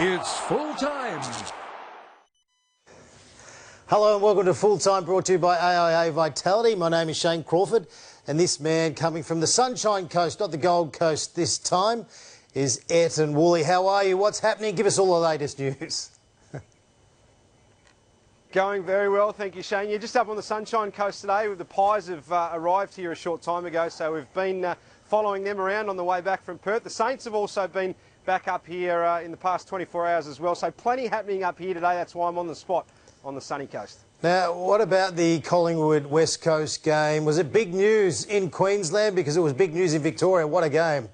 It's full time. Hello and welcome to Full Time, brought to you by AIA Vitality. My name is Shane Crawford, and this man coming from the Sunshine Coast, not the Gold Coast this time, is Ayrton. Woolley, how are you? What's happening? Give us all the latest news. Going very well, thank you, Shane. You're just up on the Sunshine Coast today. The Pies have arrived here a short time ago, so we've been following them around on the way back from Perth. The Saints have also been back up here in the past 24 hours as well, so plenty happening up here today. That's why I'm on the spot on the sunny coast. Now, what about the Collingwood West Coast game? Was it big news in Queensland? Because it was big news in Victoria. What a game.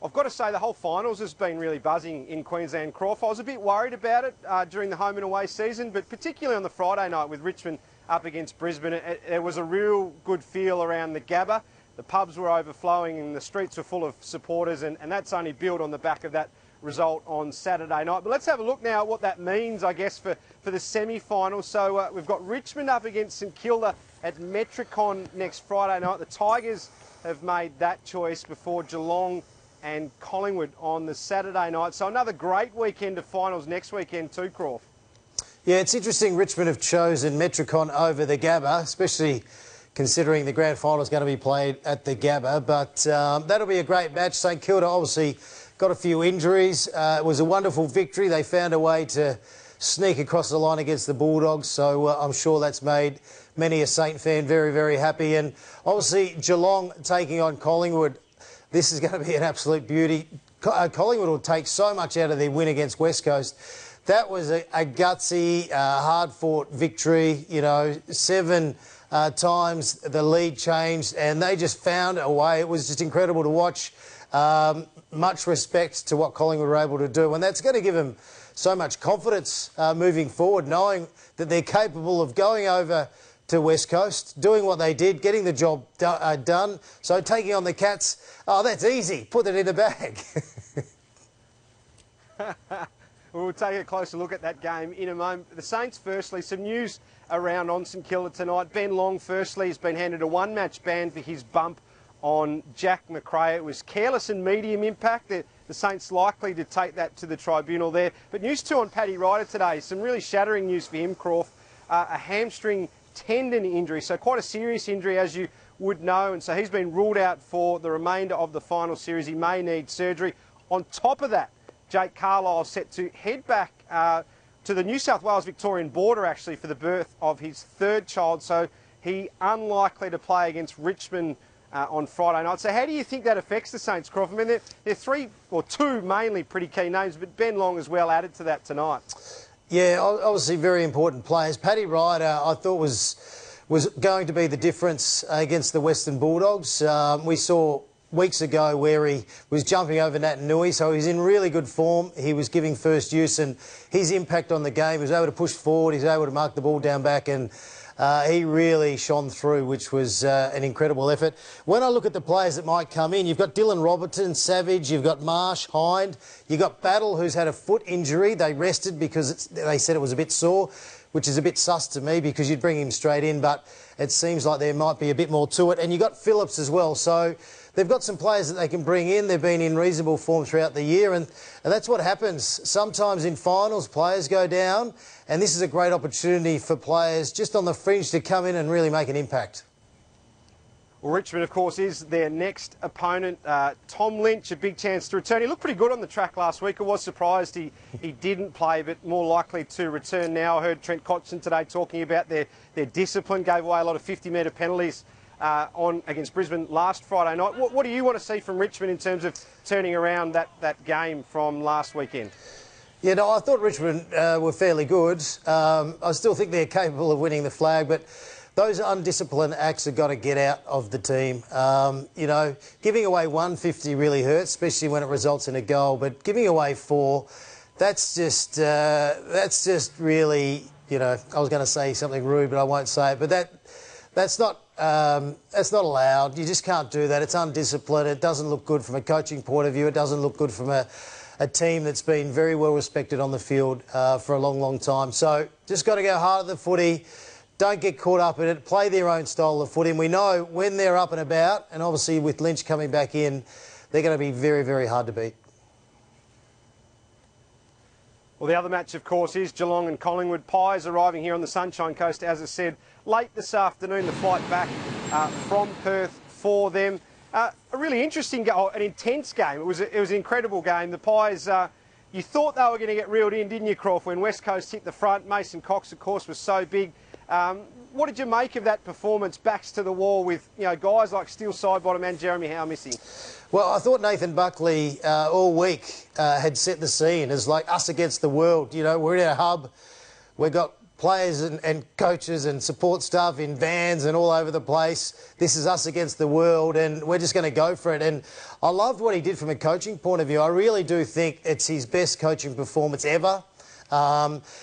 I've got to say the whole finals has been really buzzing in Queensland. Crawford, I was a bit worried about it during the home and away season, but particularly on the Friday night with Richmond up against Brisbane, it was a real good feel around the Gabba. The pubs were overflowing and the streets were full of supporters, and that's only built on the back of that result on Saturday night. But let's have a look now at what that means, I guess, for the semi-finals. So we've got Richmond up against St Kilda at Metricon next Friday night. The Tigers have made that choice before Geelong and Collingwood on the Saturday night. So another great weekend of finals next weekend too, Crawford. Yeah, it's interesting Richmond have chosen Metricon over the Gabba, especially considering the grand final is going to be played at the Gabba. But that'll be a great match. St Kilda obviously got a few injuries. It was a wonderful victory. They found a way to sneak across the line against the Bulldogs, so I'm sure that's made many a Saint fan very, very happy. And obviously Geelong taking on Collingwood, this is going to be an absolute beauty. Collingwood will take so much out of their win against West Coast. That was a gutsy, hard-fought victory. You know, 7 times the lead changed, and they just found a way. It was just incredible to watch. Much respect to what Collingwood were able to do, and that's going to give them so much confidence moving forward, knowing that they're capable of going over to West Coast, doing what they did, getting the job done. So taking on the Cats, oh, that's easy. Put it in the bag. We'll take a closer look at that game in a moment. The Saints, firstly, some news around on St Kilda tonight. Ben Long, firstly, has been handed a one-match ban for his bump on Jack Macrae. It was careless and medium impact. The Saints likely to take that to the tribunal there. But news too on Paddy Ryder today. Some really shattering news for him, Crawford. A hamstring tendon injury, so quite a serious injury, as you would know. And so he's been ruled out for the remainder of the final series. He may need surgery. On top of that, Jake Carlisle set to head back to the New South Wales-Victorian border, actually, for the birth of his third child. So he unlikely to play against Richmond on Friday night. So how do you think that affects the Saints, Crawford? I mean, they're three, or two mainly pretty key names, but Ben Long as well added to that tonight. Yeah, obviously very important players. Paddy Ryder, I thought, was going to be the difference against the Western Bulldogs. We saw weeks ago where he was jumping over Nat Nui, so he's in really good form. He was giving first use, and his impact on the game, he was able to push forward, he was able to mark the ball down back, and he really shone through, which was an incredible effort. When I look at the players that might come in, you've got Dylan Robertson, Savage, you've got Marsh, Hind, you've got Battle, who's had a foot injury. They rested because they said it was a bit sore, which is a bit sus to me because you'd bring him straight in, but it seems like there might be a bit more to it. And you've got Phillips as well, so they've got some players that they can bring in. They've been in reasonable form throughout the year, and that's what happens. Sometimes in finals, players go down, and this is a great opportunity for players just on the fringe to come in and really make an impact. Well, Richmond, of course, is their next opponent. Tom Lynch, a big chance to return. He looked pretty good on the track last week. I was surprised he didn't play, but more likely to return now. I heard Trent Cotchin today talking about their discipline, gave away a lot of 50-metre penalties against Brisbane last Friday night. What do you want to see from Richmond in terms of turning around that game from last weekend? Yeah, no, I thought Richmond were fairly good. I still think they're capable of winning the flag, but those undisciplined acts have got to get out of the team. You know, giving away 150 really hurts, especially when it results in a goal, but giving away 4, that's just really, you know, I was going to say something rude, but I won't say it, but that's not allowed. You just can't do that. It's undisciplined. It doesn't look good from a coaching point of view. It doesn't look good from a team that's been very well respected on the field for a long, long time. So just got to go hard at the footy. Don't get caught up in it. Play their own style of footy. And we know when they're up and about, and obviously with Lynch coming back in, they're going to be very, very hard to beat. Well, the other match, of course, is Geelong and Collingwood. Pies arriving here on the Sunshine Coast, as I said, late this afternoon, the flight back from Perth for them. A really interesting, an intense game. It was an incredible game. The Pies, you thought they were going to get reeled in, didn't you, Crawford? When West Coast hit the front, Mason Cox, of course, was so big. What did you make of that performance, backs to the wall, with guys like Steele Sidebottom and Jeremy Howe missing? Well, I thought Nathan Buckley all week had set the scene as like us against the world. We're in our hub. We've got players and coaches and support staff in vans and all over the place. This is us against the world, and we're just going to go for it. And I loved what he did from a coaching point of view. I really do think it's his best coaching performance ever.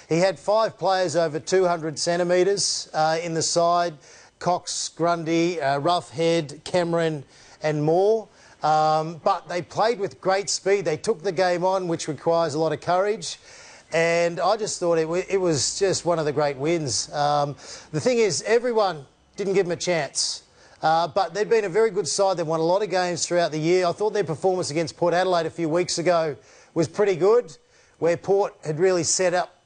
He had 5 players over 200 centimetres in the side: Cox, Grundy, Roughhead, Cameron and Moore. But they played with great speed. They took the game on, which requires a lot of courage. And I just thought it was just one of the great wins. The thing is, everyone didn't give them a chance. But they'd been a very good side. They've won a lot of games throughout the year. I thought their performance against Port Adelaide a few weeks ago was pretty good, where Port had really set up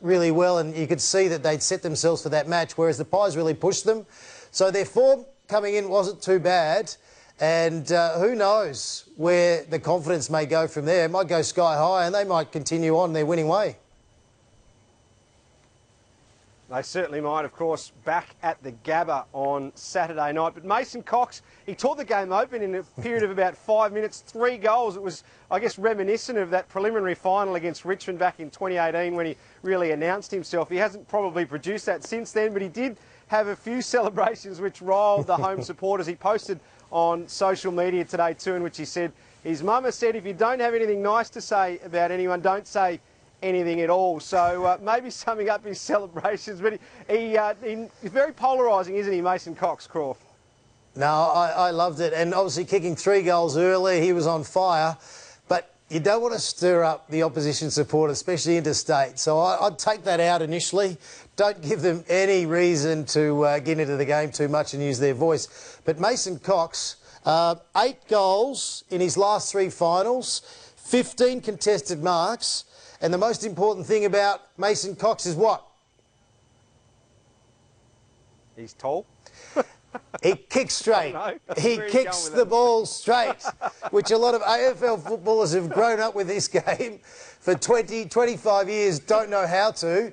really well, and you could see that they'd set themselves for that match, whereas the Pies really pushed them. So their form coming in wasn't too bad. And who knows where the confidence may go from there. It might go sky high, and they might continue on their winning way. They certainly might, of course, back at the Gabba on Saturday night. But Mason Cox, he tore the game open in a period of about 5 minutes, 3 goals. It was, I guess, reminiscent of that preliminary final against Richmond back in 2018 when he really announced himself. He hasn't probably produced that since then, but he did have a few celebrations which riled the home supporters. He posted on social media today too, in which he said his mama said, if you don't have anything nice to say about anyone, don't say anything at all. So maybe summing up his celebrations, but he's very polarising, isn't he, Mason Cox, Crawford? No, I loved it, and obviously kicking 3 goals early, he was on fire. But you don't want to stir up the opposition supporters, especially interstate. So I'd take that out initially. Don't give them any reason to get into the game too much and use their voice. But Mason Cox, 8 goals in his last 3 finals, 15 contested marks, and the most important thing about Mason Cox is what? He's tall. He kicks straight. He kicks the ball straight, which a lot of AFL footballers who've grown up with this game for 20, 25 years don't know how to.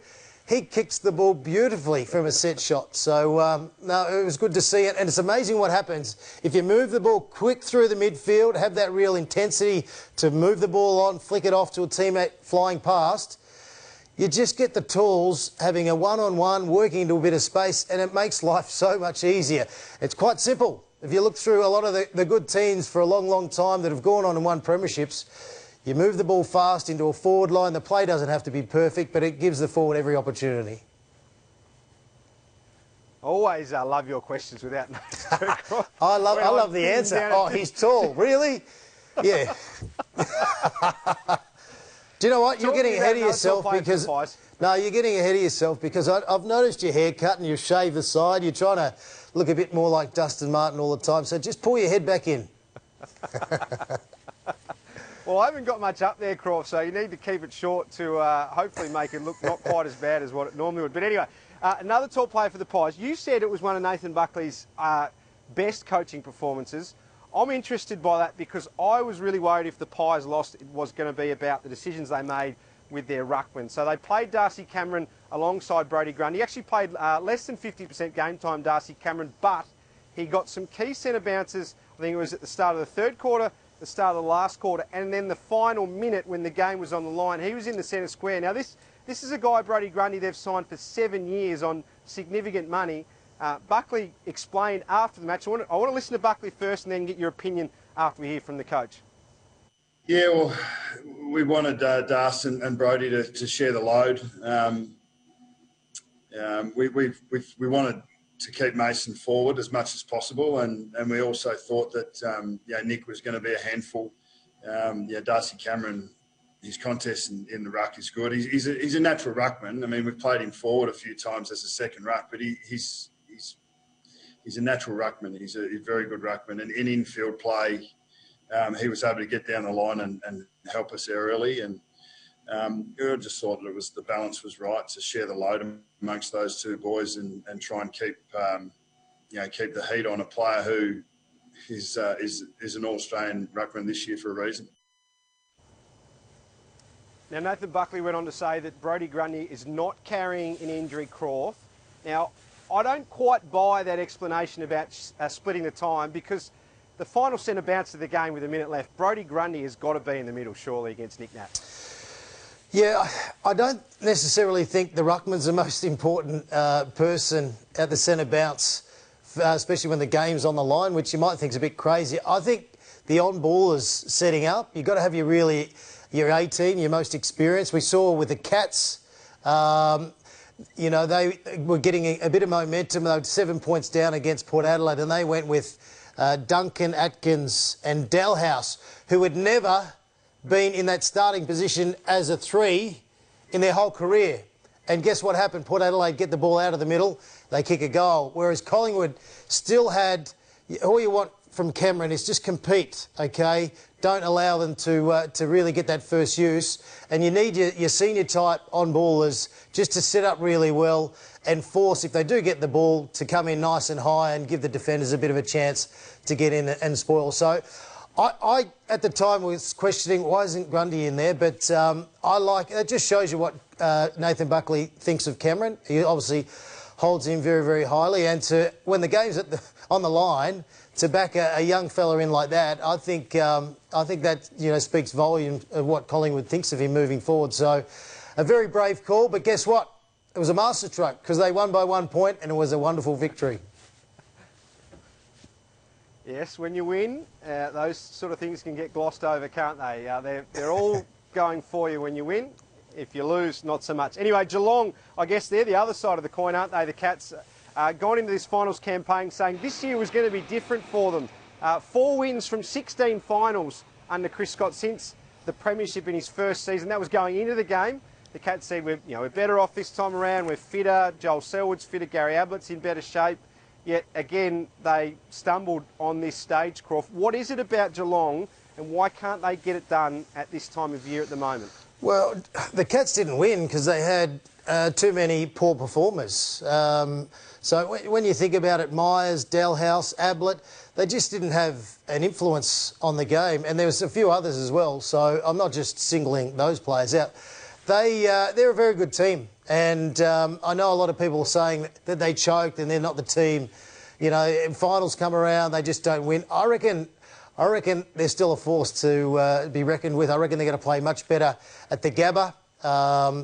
He kicks the ball beautifully from a set shot. So, no, it was good to see it. And it's amazing what happens. If you move the ball quick through the midfield, have that real intensity to move the ball on, flick it off to a teammate flying past, you just get the tools, having a one-on-one, working into a bit of space, and it makes life so much easier. It's quite simple. If you look through a lot of the good teams for a long, long time that have gone on and won premierships, you move the ball fast into a forward line. The play doesn't have to be perfect, but it gives the forward every opportunity. Always love your questions without notice. I love the answer. Oh, he's tall. Really? Yeah. Do you know what? You're getting ahead of yourself because... No, you're getting ahead of yourself because I've noticed your haircut and you've shaved the side. You're trying to look a bit more like Dustin Martin all the time. So just pull your head back in. Well, I haven't got much up there, Crawford, so you need to keep it short to hopefully make it look not quite as bad as what it normally would. But anyway, another tall player for the Pies. You said it was one of Nathan Buckley's best coaching performances. I'm interested by that because I was really worried if the Pies lost, it was going to be about the decisions they made with their ruckman. So they played Darcy Cameron alongside Brodie Grundy. He actually played less than 50% game time, Darcy Cameron, but he got some key centre bounces. I think it was at the start of the 3rd quarter, the start of the last quarter, and then the final minute when the game was on the line. He was in the centre square. Now, this is a guy, Brodie Grundy, they've signed for 7 years on significant money. Buckley explained after the match. I want to listen to Buckley first and then get your opinion after we hear from the coach. Yeah, well, we wanted Darcy and Brodie to share the load. We wanted to keep Mason forward as much as possible, and we also thought that Nick was going to be a handful. Darcy Cameron, his contest in the ruck is good. He's a natural ruckman. I mean, we've played him forward a few times as a second ruck, but he's a natural ruckman. He's a very good ruckman, and in infield play, he was able to get down the line and help us there early. And I just thought that the balance was right to share the load amongst those two boys and try and keep keep the heat on a player who is an All-Australian ruckman this year for a reason. Now, Nathan Buckley went on to say that Brodie Grundy is not carrying an injury, Crawford. Now, I don't quite buy that explanation about splitting the time, because the final centre bounced of the game with a minute left. Brodie Grundy has got to be in the middle, surely, against Nick Nat. Yeah, I don't necessarily think the ruckman's the most important person at the centre bounce, especially when the game's on the line, which you might think is a bit crazy. I think the on-ballers setting up, you've got to have your 18, your most experienced. We saw with the Cats, they were getting a bit of momentum. They were 7 points down against Port Adelaide, and they went with Duncan, Atkins and Dalhouse, who had never been in that starting position as a 3 in their whole career. And guess what happened? Port Adelaide get the ball out of the middle, they kick a goal. Whereas Collingwood still had, all you want from Cameron is just compete, okay? Don't allow them to really get that first use. And you need your senior type on-ballers just to set up really well and force, if they do get the ball, to come in nice and high and give the defenders a bit of a chance to get in and spoil. So I at the time, was questioning why isn't Grundy in there, but I like it. Just shows you what Nathan Buckley thinks of Cameron. He obviously holds him very, very highly, and when the game's on the line, to back a young fella in like that, I think that speaks volumes of what Collingwood thinks of him moving forward. So a very brave call, but guess what? It was a master stroke because they won by 1 point, and it was a wonderful victory. Yes, when you win, those sort of things can get glossed over, can't they? They're all going for you when you win. If you lose, not so much. Anyway, Geelong, I guess they're the other side of the coin, aren't they? The Cats gone into this finals campaign saying this year was going to be different for them. 4 wins from 16 finals under Chris Scott since the premiership in his first season. That was going into the game. The Cats said we're better off this time around. We're fitter. Joel Selwood's fitter. Gary Ablett's in better shape. Yet again, they stumbled on this stage, Crawford. What is it about Geelong, and why can't they get it done at this time of year at the moment? Well, the Cats didn't win because they had too many poor performers. So when you think about it, Myers, Dalhouse, Ablett, they just didn't have an influence on the game, and there was a few others as well. So I'm not just singling those players out. They're a very good team, and I know a lot of people are saying that they choked and they're not the team. Finals come around, they just don't win. I reckon they're still a force to be reckoned with. I reckon they're going to play much better at the Gabba.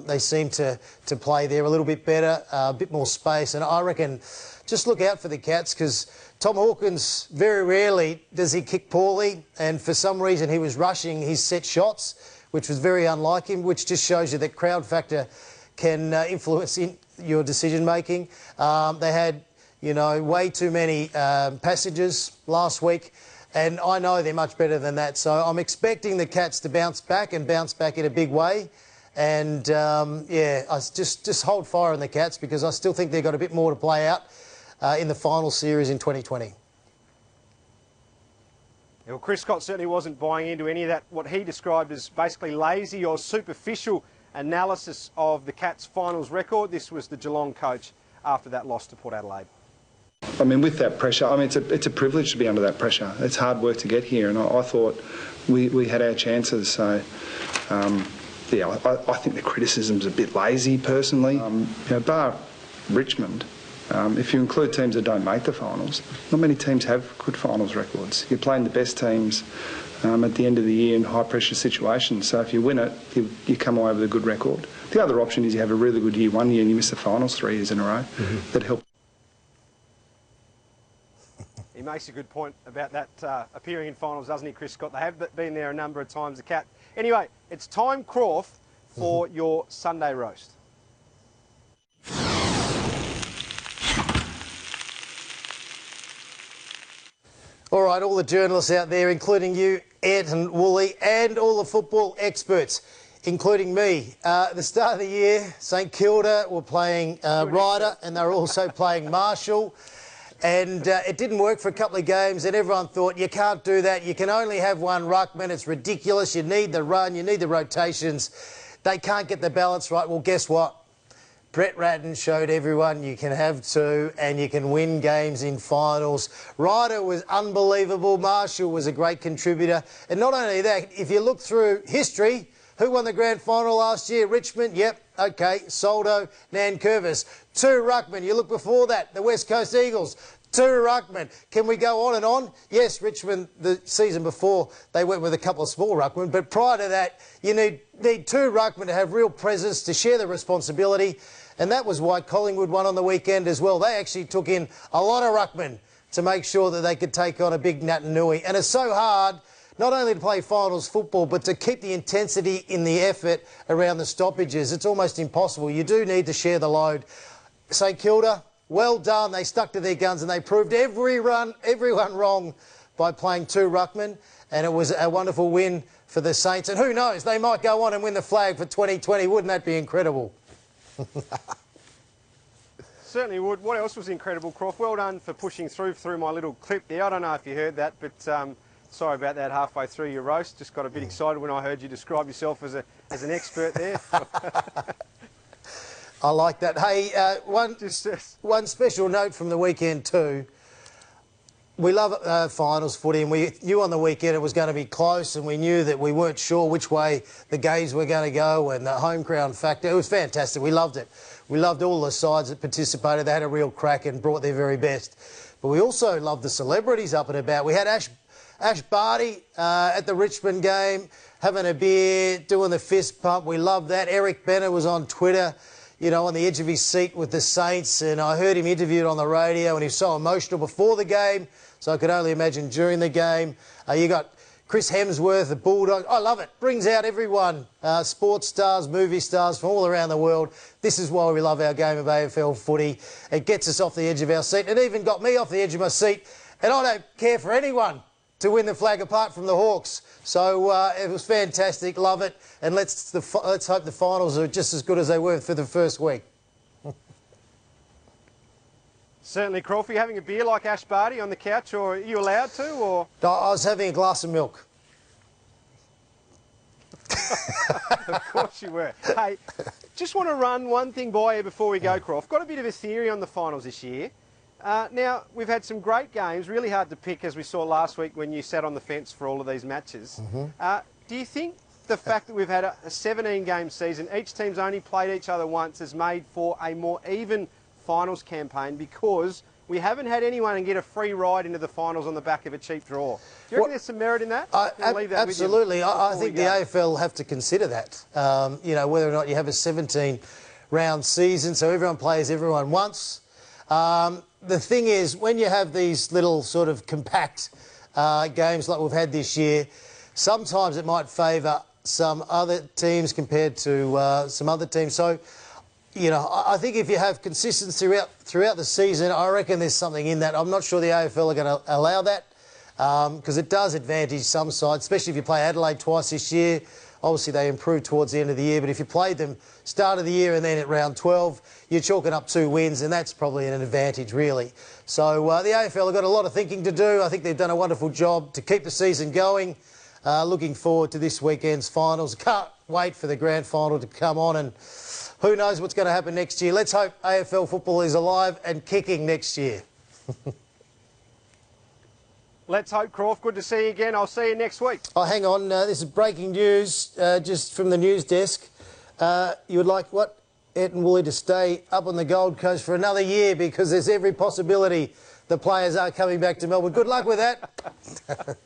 They seem to play there a little bit better, a bit more space, and I reckon just look out for the Cats, because Tom Hawkins, very rarely does he kick poorly, and for some reason he was rushing his set shots, which was very unlike him, which just shows you that crowd factor can influence your decision-making. They had, way too many passengers last week, and I know they're much better than that. So I'm expecting the Cats to bounce back in a big way. And, I just hold fire on the Cats, because I still think they've got a bit more to play out in the final series in 2020. Well, Chris Scott certainly wasn't buying into any of that, what he described as basically lazy or superficial analysis of the Cats' finals record. This was the Geelong coach after that loss to Port Adelaide. I mean, with that pressure, it's a privilege to be under that pressure. It's hard work to get here, and I thought we had our chances. So, I think the criticism's a bit lazy, personally. Bar Richmond, if you include teams that don't make the finals, not many teams have good finals records. You're playing the best teams at the end of the year in high-pressure situations. So if you win it, you come away with a good record. The other option is you have a really good year one year and you miss the finals 3 years in a row. Mm-hmm. That helps. He makes a good point about that appearing in finals, doesn't he, Chris Scott? They have been there a number of times, the Cat. Anyway, it's time, Crawford, for your Sunday roast. All right, all the journalists out there, including you, Ayrton, Woolley, and all the football experts, including me. At the start of the year, St Kilda were playing Ryder, and they were also playing Marshall. And it didn't work for a couple of games, and everyone thought, you can't do that. You can only have one ruckman. It's ridiculous. You need the run. You need the rotations. they can't get the balance right. Well, guess what? Brett Ratton showed everyone you can have two and you can win games in finals. Ryder was unbelievable. Marshall was a great contributor. And not only that, if you look through history, who won the grand final last year? Richmond, yep, okay. Soldo, Nankervis. 2 ruckmen. You look before that, the West Coast Eagles. 2 ruckmen. Can we go on and on? Yes, Richmond, the season before, they went with a couple of small ruckmen. But prior to that, you need 2 ruckmen to have real presence, to share the responsibility. And that was why Collingwood won on the weekend as well. They actually took in a lot of ruckmen to make sure that they could take on a big Natanui. And it's so hard not only to play finals football, but to keep the intensity in the effort around the stoppages. It's almost impossible. You do need to share the load. St Kilda, well done. They stuck to their guns and they proved everyone wrong by playing 2 ruckmen. And it was a wonderful win for the Saints. And who knows, they might go on and win the flag for 2020. Wouldn't that be incredible? Certainly would. What else was incredible, Crawford? Well done for pushing through my little clip there. I don't know if you heard that, but sorry about that halfway through your roast. Just got a bit excited when I heard you describe yourself as an expert there. I like that. Hey, one special note from the weekend too. We love finals footy, and we knew on the weekend it was going to be close, and we knew that we weren't sure which way the games were going to go, and the home ground factor. It was fantastic. We loved it. We loved all the sides that participated. They had a real crack and brought their very best. But we also loved the celebrities up and about. We had Ash Barty at the Richmond game, having a beer, doing the fist pump. We loved that. Eric Bennett was on Twitter, you know, on the edge of his seat with the Saints, and I heard him interviewed on the radio, and he was so emotional before the game, so I could only imagine during the game. You got Chris Hemsworth, the Bulldog. I love it. Brings out everyone, sports stars, movie stars from all around the world. This is why we love our game of AFL footy. It gets us off the edge of our seat. It even got me off the edge of my seat, and I don't care for anyone to win the flag apart from the Hawks. So it was fantastic. Love it. And let's hope the finals are just as good as they were for the first week. Certainly, Crawford. Are you having a beer like Ash Barty on the couch, or are you allowed to? Or I was having a glass of milk. Of course you were. Hey, just want to run one thing by you before we go, Crawford. Got a bit of a theory on the finals this year. Now, we've had some great games, really hard to pick, as we saw last week when you sat on the fence for all of these matches. Do you think the fact that we've had a 17-game season, each team's only played each other once, has made for a more even finals campaign because we haven't had anyone get a free ride into the finals on the back of a cheap draw? Do you reckon there's some merit in that? Absolutely. I think the AFL have to consider that. You know, whether or not you have a 17-round season, so everyone plays everyone once. The thing is, when you have these little sort of compact games like we've had this year, sometimes it might favour some other teams compared to some other teams. So, you know, I think if you have consistency throughout the season, I reckon there's something in that. I'm not sure the AFL are going to allow that because it does advantage some sides, especially if you play Adelaide twice this year. Obviously, they improved towards the end of the year, but if you played them start of the year and then at round 12, you're chalking up 2 wins, and that's probably an advantage, really. So the AFL have got a lot of thinking to do. I think they've done a wonderful job to keep the season going. Looking forward to this weekend's finals. Can't wait for the grand final to come on, and who knows what's going to happen next year. Let's hope AFL football is alive and kicking next year. Let's hope, Crawford. Good to see you again. I'll see you next week. Oh, hang on. This is breaking news just from the news desk. You would like what? Ayrton Woolley to stay up on the Gold Coast for another year because there's every possibility the players are coming back to Melbourne. Good luck with that.